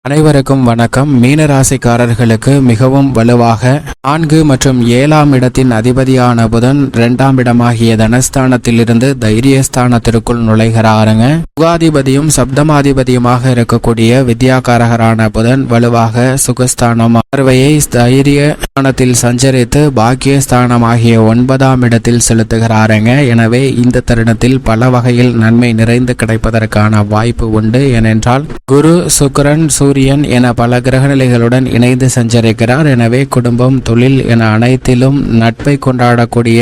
அனைவருக்கும் வணக்கம். மீன ராசிக்காரர்களுக்கு மிகவும் வலுவாக 4 மற்றும் 7ஆம் இடத்தின் அதிபதியான புதன் 2ஆம் இடமாகிய தனஸ்தானத்திலிருந்து தைரியஸ்தானத்திற்குள் நுழைகிறாருங்க. சுகாதிபதியும் சப்தமாதிபதியுமாக இருக்கக்கூடிய வித்யாகாரகரான புதன் வலுவாக சுகஸ்தானம் பார்வையை தைரியஸ்தானத்தில் சஞ்சரித்து பாக்கியஸ்தானமாகிய 9ஆம் இடத்தில் செலுத்துகிறாருங்க. எனவே இந்த தருணத்தில் பல வகையில் நன்மை நிறைந்து கிடைப்பதற்கான வாய்ப்பு உண்டு. ஏனென்றால் குரு, சுக்கிரன், சூரியன் என பல கிரகநிலைகளுடன் இணைந்து சஞ்சரிக்கிறார். எனவே குடும்பம், தொழில் என அனைத்திலும் நட்பை கொண்டாடக்கூடிய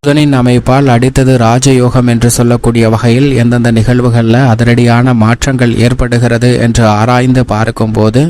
புதனின் அமைப்பால் அடுத்தது ராஜயோகம் என்று சொல்லக்கூடிய வகையில் எந்தெந்த நிகழ்வுகளில் அதிரடியான மாற்றங்கள் ஏற்படுகிறது என்று ஆராய்ந்து பார்க்கும் போது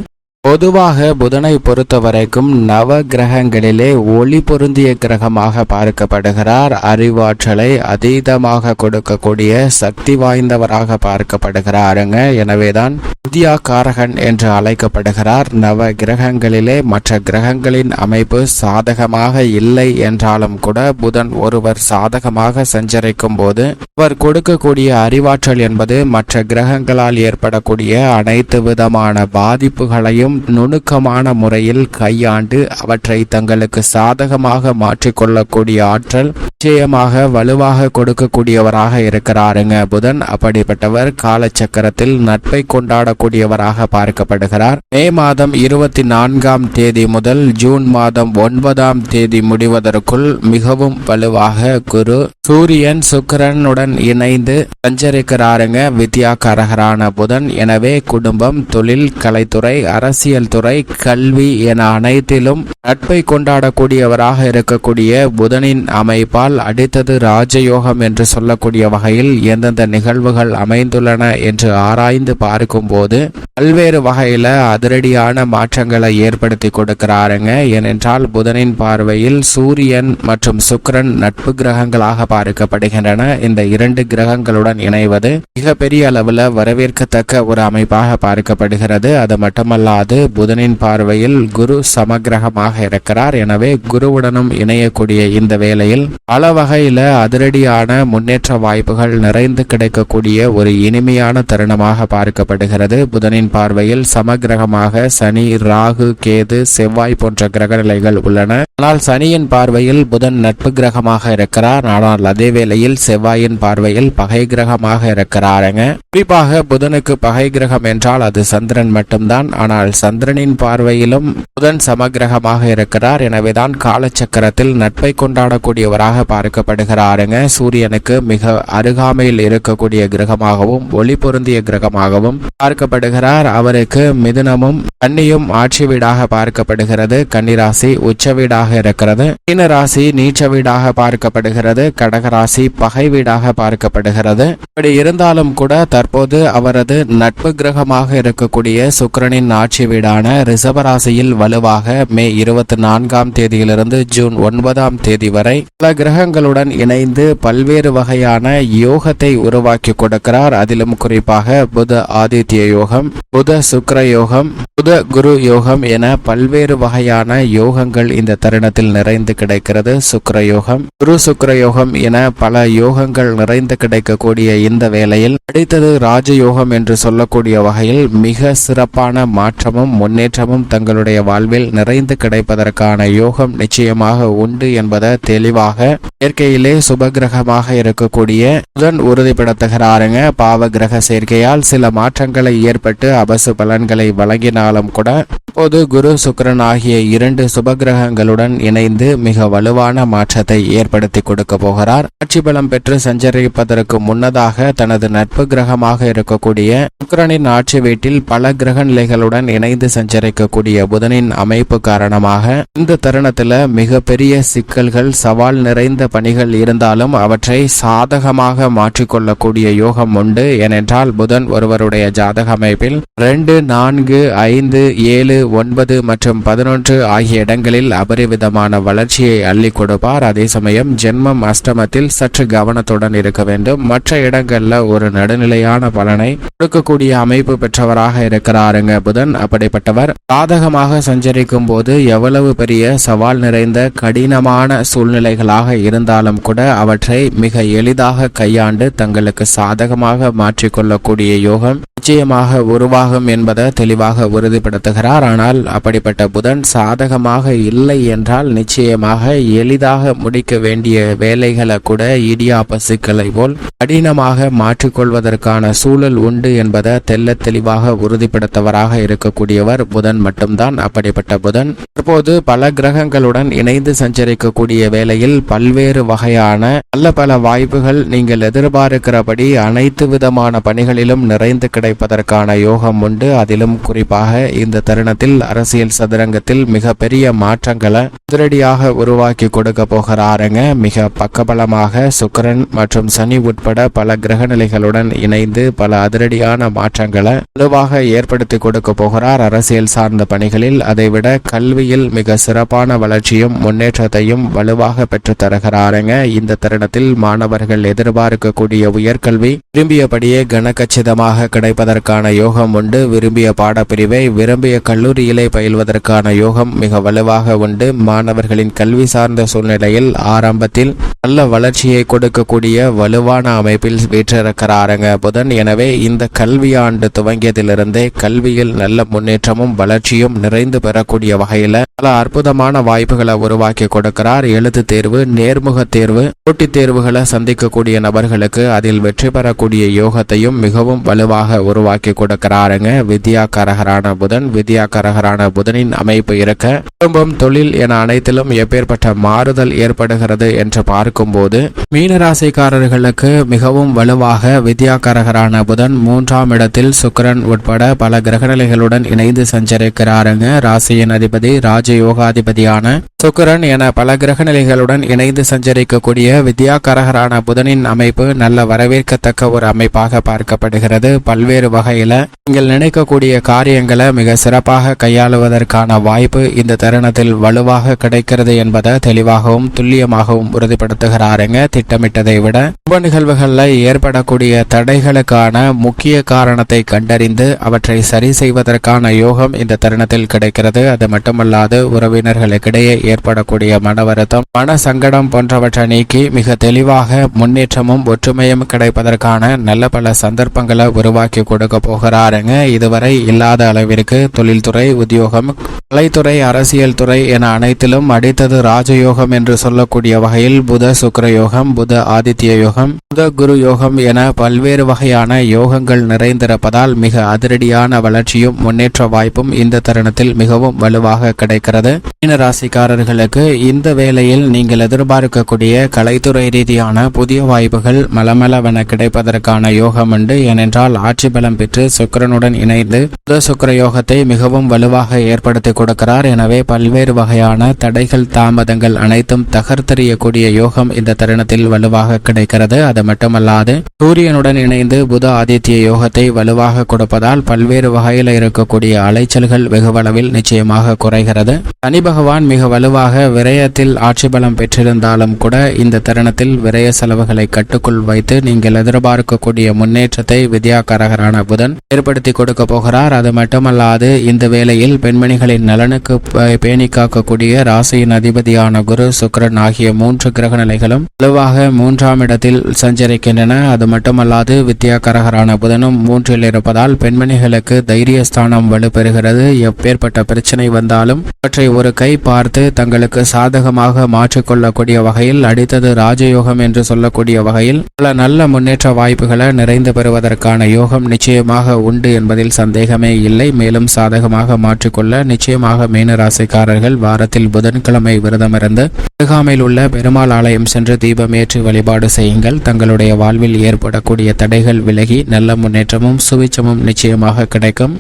பொதுவாக புதனை பொறுத்த வரைக்கும் நவ கிரகங்களிலே ஒளி பொருந்திய கிரகமாக பார்க்கப்படுகிறார். அறிவாற்றலை அதீதமாக கொடுக்கக்கூடிய சக்தி வாய்ந்தவராக பார்க்கப்படுகிறாருங்க. எனவேதான் வித்யாகாரகன் என்று அழைக்கப்படுகிறார். நவ கிரகங்களிலே மற்ற கிரகங்களின் அமைப்பு சாதகமாக இல்லை என்றாலும் கூட புதன் ஒருவர் சாதகமாக சஞ்சரிக்கும் போது அவர் கொடுக்கக்கூடிய அறிவாற்றல் என்பது மற்ற கிரகங்களால் ஏற்படக்கூடிய அனைத்து விதமான பாதிப்புகளையும் நுணுக்கமான முறையில் கையாண்டு அவற்றை தங்களுக்கு சாதகமாக மாற்றிக்கொள்ளக்கூடிய ஆற்றல் நிச்சயமாக வலுவாக கொடுக்கக்கூடியவராக இருக்கிறாருங்க. புதன் அப்படிப்பட்டவர். காலச்சக்கரத்தில் நட்பை கொண்டாடக்கூடியவராக பார்க்கப்படுகிறார். மே மாதம் 24ஆம் தேதி முதல் ஜூன் மாதம் 9ஆம் தேதி முடிவதற்குள் மிகவும் வலுவாக குரு, சூரியன், சுக்கிரனுடன் இணைந்து சஞ்சரிக்கிறாருங்க வித்யாகாரகரான புதன். எனவே குடும்பம், தொழில், கலைத்துறை, அரசியல் துறை, கல்வி என அனைத்திலும் நட்பை கொண்டாடக்கூடியவராக இருக்கக்கூடிய புதனின் அமைப்பால் அடுத்தது ராஜயோகம் என்று சொல்லக்கூடிய வகையில் எந்தெந்த நிகழ்வுகள் அமைந்துள்ளன என்று ஆராய்ந்து பார்க்கும் போது பல்வேறு வகையில அதிரடியான மாற்றங்களை ஏற்படுத்தி கொடுக்கிறாருங்க. ஏனென்றால் புதனின் பார்வையில் சூரியன் மற்றும் சுக்கிரன் நட்பு கிரகங்களாக பார்க்கப்படுகின்றன. இந்த 2 கிரகங்களுடன் இணைவது மிகப்பெரிய அளவில் வரவேற்கத்தக்க ஒரு அமைப்பாக பார்க்கப்படுகிறது. அது மட்டுமல்லாது புதனின் பார்வையில் குரு சமகிரகமாக இருக்கிறார். எனவே குருவுடனும் இணையக்கூடிய இந்த வேளையில் பல வகையில அதிரடியான முன்னேற்ற வாய்ப்புகள் நிறைந்து கிடைக்கக்கூடிய ஒரு இனிமையான தருணமாக பார்க்கப்படுகிறது. புதனின் பார்வையில் சமகிரகமாக சனி, ராகு, கேது, செவ்வாய் போன்ற கிரகநிலைகள் உள்ளன. ஆனால் சனியின் பார்வையில் புதன் நட்பு கிரகமாக இருக்கிறார். ஆனால் அதே வேளையில் செவ்வாயின் பார்வையில் பகை கிரகமாக இருக்கிறாருங்க. குறிப்பாக புதனுக்கு பகை கிரகம் என்றால் அது சந்திரன் மட்டும்தான். ஆனால் சந்திரனின் பார்வையிலும் புதன் சமகிரகமாக இருக்கிறார். எனவேதான் காலச்சக்கரத்தில் நட்பை கொண்டாடக்கூடியவராக பார்க்கப்படுகிறாருங்க. சூரியனுக்கு மிக அருகாமையில் இருக்கக்கூடிய கிரகமாகவும் ஒளி பொருந்திய கிரகமாகவும் பார்க்கப்படுகிறார். அவருக்கு மிதுனமும் கன்னியும் ஆட்சி வீடாக பார்க்கப்படுகிறது. கன்னிராசி உச்ச வீடாக இருக்கிறது. மீன ராசி நீச்ச வீடாக பார்க்கப்படுகிறது. கடகராசி பகை வீடாக பார்க்கப்படுகிறது. இப்படி இருந்தாலும் கூட தற்போது அவரது நட்பு கிரகமாக இருக்கக்கூடிய சுக்கிரனின் ஆட்சி வீடான ரிஷபராசியில் வலுவாக மே 24ஆம் தேதியிலிருந்து ஜூன் 9ஆம் தேதி வரை பல கிரகங்களுடன் இணைந்து பல்வேறு வகையான யோகத்தை உருவாக்கி கொடுக்கிறார். அதிலும் குறிப்பாக புத ஆதித்ய யோகம், புத சுக்கிர யோகம், புத குரு யோகம் என பல்வேறு வகையான யோகங்கள் இந்த தருணத்தில் நிறைந்து கிடைக்கிறது. சுக்கிர யோகம், குரு சுக்கிர யோகம் என பல யோகங்கள் நிறைந்து கிடைக்கக்கூடிய இந்த வேளையில் அடுத்தது ராஜயோகம் என்று சொல்லக்கூடிய வகையில் மிக சிறப்பான மாற்றமும் முன்னேற்றமும் தங்களுடைய வாழ்வில் நிறைந்து கிடைப்பதற்கான யோகம் நிச்சயமாக உண்டு என்பதை தெளிவாக இயற்கையிலே சுபகிரகமாக இருக்கக்கூடிய புதன் உறுதிப்படுத்துகிறாருங்க. பாவ கிரக சேர்க்கையால் சில மாற்றங்களை ஏற்பட்டு அபசு பலன்களை வழங்கினாலும் கூட இப்போது குரு, சுக்கிரன் ஆகிய 2 சுபகிரகங்களுடன் இணைந்து மிக வலுவான மாற்றத்தை ஏற்படுத்தி கொடுக்க போகிறார். ஆட்சி பலம் பெற்று சஞ்சரிப்பதற்கு முன்னதாக தனது நட்பு கிரகமாக இருக்கக்கூடிய சுக்கிரனின் ஆட்சி வீட்டில் பல கிரக நிலைகளுடன் இணைந்து சஞ்சரிக்கக்கூடிய புதனின் அமைப்பு காரணமாக இந்த தருணத்தில் மிகப்பெரிய சிக்கல்கள், சவால் நிறைந்த பணிகள் இருந்தாலும் அவற்றை சாதகமாக மாற்றிக்கொள்ளக்கூடிய யோகம் உண்டு. ஏனென்றால் புதன் ஒருவருடைய ஜாதக அமைப்பில் 2, 4, 5, 7, 9 மற்றும் 11 ஆகிய இடங்களில் அபரிவிதமான வளர்ச்சியை அள்ளி கொடுப்பார். அதே சமயம் ஜென்மம் அஷ்டமத்தில் சற்று கவனத்துடன் இருக்க வேண்டும். மற்ற இடங்கள்ல ஒரு நடுநிலையான பலனை கொடுக்கக்கூடிய அமைப்பு பெற்றவராக இருக்கிறாருங்க புதன். அப்படிப்பட்டவர் சாதகமாக சஞ்சரிக்கும் போது எவ்வளவு பெரிய சவால் நிறைந்த கடினமான சூழ்நிலைகளாக இருந்தாலும் கூட அவற்றை மிக எளிதாக கையாண்டு தங்களுக்கு சாதகமாக மாற்றிக்கொள்ளக்கூடிய யோகம் நிச்சயமாக உருவாகும் என்பதை தெளிவாக உறுதிப்படுத்துகிறார். ஆனால் அப்படிப்பட்ட புதன் சாதகமாக இல்லை என்றால் நிச்சயமாக எளிதாக முடிக்க வேண்டிய வேலைகளை கூட இடியாப்ப சிக்கலை போல் கடினமாக மாற்றிக்கொள்வதற்கான சூழல் உண்டு என்பதை தெல்ல தெளிவாக உறுதிப்படுத்தவராக இருக்கக்கூடியவர் புதன் மட்டும்தான். அப்படிப்பட்ட புதன் தற்போது பல கிரகங்களுடன் இணைந்து சஞ்சரிக்கக்கூடிய வேளையில் பல்வேறு வகையான நல்ல பல வாய்ப்புகள் நீங்கள் எதிர்பார்க்கிறபடி அனைத்து விதமான பணிகளிலும் நிறைந்து கிடைப்பதற்கான யோகம் உண்டு. அதிலும் குறிப்பாக இந்த தருணத்தில் அரசியல் சதுரங்கத்தில் மிக பெரிய மாற்றங்களை அதிரடியாக உருவாக்கி கொடுக்க போகிறாருங்க. மிக பக்கபலமாக சுக்கிரன் மற்றும் சனி உட்பட பல கிரகநிலைகளுடன் இணைந்து பல அதிரடியான மாற்றங்களை வலுவாக ஏற்படுத்தி கொடுக்க போகிறார் அரசியல் சார்ந்த பணிகளில். அதைவிட கல்வியில் மிக சிறப்பான வளர்ச்சியும் முன்னேற்றத்தையும் வலுவாக பெற்று தருகிறாருங்க. இந்த தருணத்தில் மாணவர்கள் எதிர்பார்க்கக்கூடிய உயர்கல்வி விரும்பியபடியே கனகச்சிதமாக கிடைப்பதற்கான யோகம் உண்டு. விரும்பிய பாடப்பிரிவை விரும்பிய கல்லூரியிலே பயில்வதற்கான யோகம் மிக வலுவாக உண்டு. மாணவர்களின் கல்வி சார்ந்த சூழ்நிலையில் ஆரம்பத்தில் நல்ல வளர்ச்சியை கொடுக்கக்கூடிய வலுவான அமைப்பில் வீற்றிருக்கிறாருங்க புதன். எனவே இந்த கல்வியாண்டு துவங்கியதிலிருந்தே கல்வியில் நல்ல முன்னேற்றமும் வளர்ச்சியும் நிறைந்து பெறக்கூடிய வகையில் பல அற்புதமான வாய்ப்புகளை உருவாக்கி கொடுக்கிறார். எழுத்து தேர்வு, நேர்முக தேர்வு, போட்டித் தேர்வுகளை சந்திக்கக்கூடிய நபர்களுக்கு அதில் வெற்றி பெறக்கூடிய யோகத்தையும் மிகவும் வலுவாக உருவாக்கி கொடுக்கிறாருங்க வித்யாகாரகரான புதன். வித்யாகாரகரான புதனின் அமைப்பு இருக்க குடும்பம், தொழில் என அனைத்திலும் எப்பேற்பட்ட மாறுதல் ஏற்படுகிறது என்று பார்க்கும்போது மீனராசிக்காரர்களுக்கு மிகவும் வலுவாக வித்யாகாரகரான புதன் 3ஆம் இடத்தில் சுக்கிரன் உட்பட பல கிரகநிலைகளுடன் இணைந்து சஞ்சரிக்கிறாருங்க. ராசியின் அதிபதி ராஜயோகாதிபதியான சுக்கிரன் என பல கிரகநிலைகளுடன் இணைந்து சஞ்சரிக்கக்கூடிய வித்யாகாரகரான புதனின் அமைப்பு நல்ல வரவேற்கத்தக்க ஒரு அமைப்பாக பார்க்கப்படுகிறது. பல்வேறு வகையில நீங்கள் நினைக்கக்கூடிய காரியங்களை மிக சிறப்பாக கையாளுவதற்கான வாய்ப்பு இந்த தருணத்தில் வலுவாக கிடைக்கிறது என்பதை தெளிவாகவும் துல்லியமாகவும் உறுதிப்படுத்துகிறாருங்க. திட்டமிட்டதை விட சுப நிகழ்வுகளில் ஏற்படக்கூடிய தடைகளுக்கான முக்கிய காரணத்தை கண்டறிந்து அவற்றை சரி செய்வதற்கான யோகம் இந்த தருணத்தில் கிடைக்கிறது. அது மட்டுமல்லாது உறவினர்களுக்கிடையே ஏற்படக்கூடிய மன வருத்தம், மன சங்கடம் போன்றவற்றை நீக்கி மிக தெளிவாக முன்னேற்றமும் ஒற்றுமையும் கிடைப்பதற்கான நல்ல பல சந்தர்ப்பங்களை உருவாக்கி கொடுக்க போகிறாருங்க. இதுவரை இல்லாத அளவிற்கு தொழில்துறை, உத்தியோகம், கலைத்துறை, அரசியல் துறை என அனைத்திலும் அடித்தது ராஜயோகம் என்று சொல்லக்கூடிய வகையில் புத சுக்கிர யோகம், புத ஆதித்ய யோகம், புத குரு யோகம் என பல்வேறு வகையான யோகங்கள் நிறைந்திருப்பதால் மிக அதிரடியான வளர்ச்சியும் முன்னேற்ற வாய்ப்பும் இந்த தருணத்தில் மிகவும் வலுவாக கிடைக்கிறது. மீனராசிக்காரர்களுக்கு இந்த வேளையில் நீங்கள் எதிர்பார்க்கக்கூடிய கலைத்துறை ரீதியான புதிய வாய்ப்புகள் மலமளவென கிடைப்பதற்கான யோகம் உண்டு. ஏனென்றால் ஆட்சி பலம் பெற்று சுக்கிரனுடன் இணைந்து புத சுக்கிர யோகத்தை மிகவும் வலுவாக ஏற்படுத்தி கொடுக்கிறார். எனவே பல்வேறு வகையான தடைகள், தாமதங்கள் அனைத்தும் தகர்த்தெறியக்கூடிய யோகம் இந்த தருணத்தில் வலுவாக கிடைக்கிறது. அது மட்டுமல்லாது சூரியனுடன் இணைந்து புத ஆதித்ய யோகத்தை வலுவாக கொடுப்பதால் பல்வேறு வகையில் இருக்கக்கூடிய அலைச்சல்கள் வெகுவளவில் நிச்சயமாக குறைகிறது. சனி பகவான் மிக வலுவாக விரயத்தில் ஆட்சி பலம் பெற்றிருந்தாலும் கூட இந்த தருணத்தில் விரய செலவுகளை கட்டுக்குள் வைத்து நீங்கள் எதிர்பார்க்கக்கூடிய முன்னேற்றத்தை வித்யாகாரகரான புதன் ஏற்படுத்தி கொடுக்க போகிறார். அது மட்டுமல்லாது இந்த வேளையில் பெண்மணிகளின் நலனுக்கு பேணி காக்கக்கூடிய ராசியின் அதிபதியான குரு, சுக்கிரன் ஆகிய 3 கிரக நிலைகளும் வலுவாக 3ஆம் இடத்தில் சஞ்சரிக்கின்றன. அது மட்டுமல்லாது வித்யாகாரகரான புதனும் 3இல் இருப்பதால் பெண்மணிகளுக்கு தைரியஸ்தானம் வலுப்பெறுகிறது. எப்பேற்பட்ட பிரச்சனை வந்தாலும் அவற்றை ஒரு கை பார்த்து தங்களுக்கு சாதகமாக மாற்றிக்கொள்ளக்கூடிய வகையில் அடித்தது ராஜயோகம் என்று சொல்லக்கூடிய வகையில் பல நல்ல முன்னேற்ற வாய்ப்புகளை நிறைந்து பெறுவதற்கான யோகம் நிச்சயமாக உண்டு என்பதில் சந்தேகமே இல்லை. மேலும் சாதகமாக மாற்றிக்கொள்ள நிச்சயமாக மீனராசிக்காரர்கள் வாரத்தில் புதன்கிழமை விரதமிருந்து அருகாமையில் உள்ள பெருமாள் ஆலயம் சென்று தீபம் ஏற்றி வழிபாடு செய்யுங்கள். தங்களுடைய வாழ்வில் ஏற்படக்கூடிய தடைகள் விலகி நல்ல முன்னேற்றமும் சுவிச்சமும் நிச்சயமாக கிடைக்கும்.